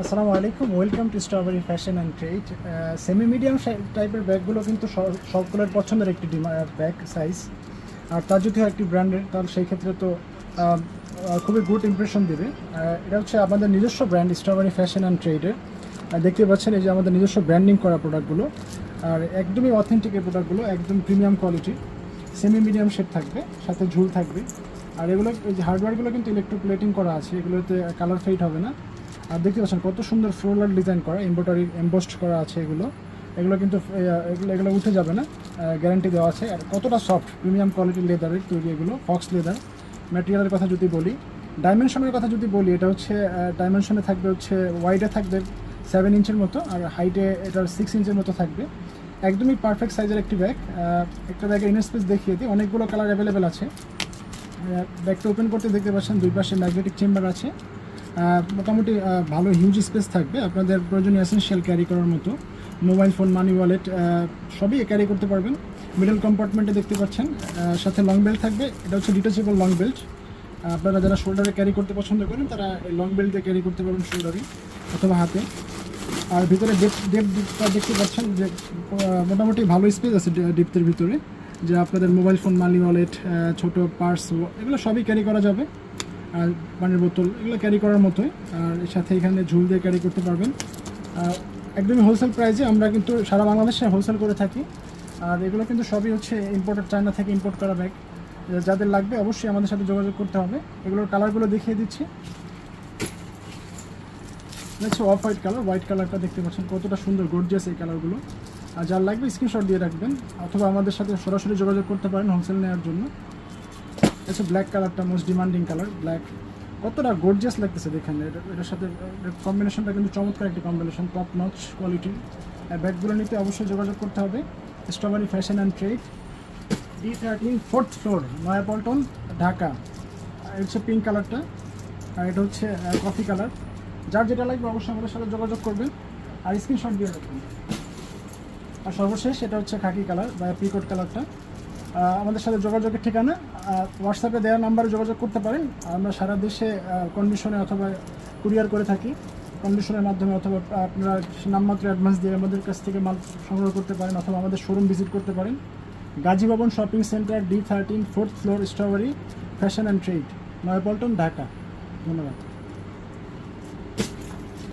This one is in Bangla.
আসসালামু আলাইকুম, welcome to strawberry fashion and trade. Semi medium টাইপের ব্যাগগুলো কিন্তু সকলের পছন্দের একটি ব্যাগ সাইজ। আর তার যদি হয় একটি ব্র্যান্ডের, তাহলে সেই ক্ষেত্রে তো খুবই গুড ইমপ্রেশন দেবে। এটা হচ্ছে আমাদের নিজস্ব ব্র্যান্ড স্ট্রবেরি ফ্যাশন অ্যান্ড ট্রেডের। দেখতে পাচ্ছেন এই যে আমাদের নিজস্ব ব্র্যান্ডিং করা প্রোডাক্টগুলো, আর একদমই অথেন্টিক এই প্রোডাক্টগুলো, একদম premium quality. Semi medium shape থাকবে, সাথে ঝুল থাকবে। আর এগুলো এই যে হার্ডওয়্যারগুলো কিন্তু ইলেকট্রোপ্লেটিং করা আছে, এগুলোতে কালার ফেড হবে না। আর দেখতে পাচ্ছেন কত সুন্দর ফ্লোরাল ডিজাইন করা, এমব্রয়ডারি এমবোস্ট করা আছে। এগুলো কিন্তু এগুলো উঠে যাবে না, গ্যারান্টি দেওয়া আছে। আর কতটা সফট, প্রিমিয়াম কোয়ালিটির লেদারের তৈরি এগুলো, ফক্স লেদার। ম্যাটেরিয়ালের কথা যদি বলি, ডাইমেনশনের কথা যদি বলি, এটা হচ্ছে ডাইমেনশনে থাকবে হচ্ছে ওয়াইডে থাকবে 7 ইঞ্চের মতো, আর হাইটে এটার 6 ইঞ্চের মতো থাকবে। একদমই পারফেক্ট সাইজের একটি ব্যাগ। একটা ব্যাগের ইনার স্পেস দেখিয়ে দিই, অনেকগুলো কালার অ্যাভেলেবেল আছে। ব্যাগটা ওপেন করতে দেখতে পাচ্ছেন দুই পাশে ম্যাগনেটিক চেম্বার আছে। মোটামুটি ভালো হিউজ স্পেস থাকবে, আপনাদের প্রয়োজনীয় এসেনশিয়াল ক্যারি করার মতো মোবাইল ফোন, মানি ওয়ালেট সবই ক্যারি করতে পারবেন। মিডল কম্পার্টমেন্টে দেখতে পাচ্ছেন সাথে লং বেল্ট থাকবে। এটা হচ্ছে ডিটাচেবল লং বেল্ট। আপনারা যারা শোল্ডারে ক্যারি করতে পছন্দ করেন, তারা এই লং বেল্ট দিয়ে ক্যারি করতে পারবেন শোল্ডারে অথবা হাতে। আর ভিতরে ডিপটা দেখতে পাচ্ছেন যে মোটামুটি ভালো স্পেস আছে ডিপের ভিতরে, যে আপনাদের মোবাইল ফোন, মানি ওয়ালেট, ছোটো পার্স, এগুলো সবই ক্যারি করা যাবে। আর পানির বোতল এগুলো ক্যারি করার মতোই। আর এর সাথে এখানে ঝুল দিয়ে ক্যারি করতে পারবেন। একদমই হোলসেল প্রাইসে আমরা কিন্তু সারা বাংলাদেশে হোলসেল করে থাকি। আর এগুলো কিন্তু সবই হচ্ছে ইম্পোর্টেড, চায়না থেকে ইম্পোর্ট করা ব্যাগ। যাদের লাগবে অবশ্যই আমাদের সাথে যোগাযোগ করতে হবে। এগুলোর কালারগুলো দেখিয়ে দিচ্ছি। হচ্ছে অফ হোয়াইট কালার, হোয়াইট কালারটা দেখতে পাচ্ছেন কতটা সুন্দর, গর্জিয়াস এই কালারগুলো। আর যার লাগবে স্ক্রিনশট দিয়ে রাখবেন, অথবা আমাদের সাথে সরাসরি যোগাযোগ করতে পারেন হোলসেল নেওয়ার জন্য। আচ্ছা, ব্ল্যাক কালারটা মোস্ট ডিমান্ডিং কালার, ব্ল্যাক। কতটা গর্জিয়াস লাগতেছে দেখেন, এটার সাথে কম্বিনেশনটা কিন্তু চমৎকার একটি কম্বিনেশন, টপ নচ কোয়ালিটির। ব্যাগগুলো নিতে অবশ্যই যোগাযোগ করতে হবে strawberry fashion and trade, D13 4th floor, Naya Paltan, Dhaka. এটা হচ্ছে পিঙ্ক কালারটা, আর এটা হচ্ছে কফি কালার। যার যেটা লাগবে অবশ্যই আমাদের সাথে যোগাযোগ করবেন আর স্ক্রিনশট দিয়ে রাখবেন। আর সর্বশেষ এটা হচ্ছে খাকি কালার বা পিকট কালারটা। আমাদের সাথে যোগাযোগের ঠিকানা হোয়াটসঅ্যাপে দেওয়া নাম্বারে যোগাযোগ করতে পারেন। আমরা সারা দেশে কন্ডিশনে অথবা কুরিয়ার করে থাকি, কন্ডিশনের মাধ্যমে, অথবা আপনারা নামমাত্র অ্যাডভান্স দিয়ে আমাদের কাছ থেকে মাল সংগ্রহ করতে পারেন, অথবা আমাদের শোরুম ভিজিট করতে পারেন। গাজী ভবন shopping centre, D13 4th floor, strawberry fashion and trade, Naya Paltan, Dhaka. ধন্যবাদ।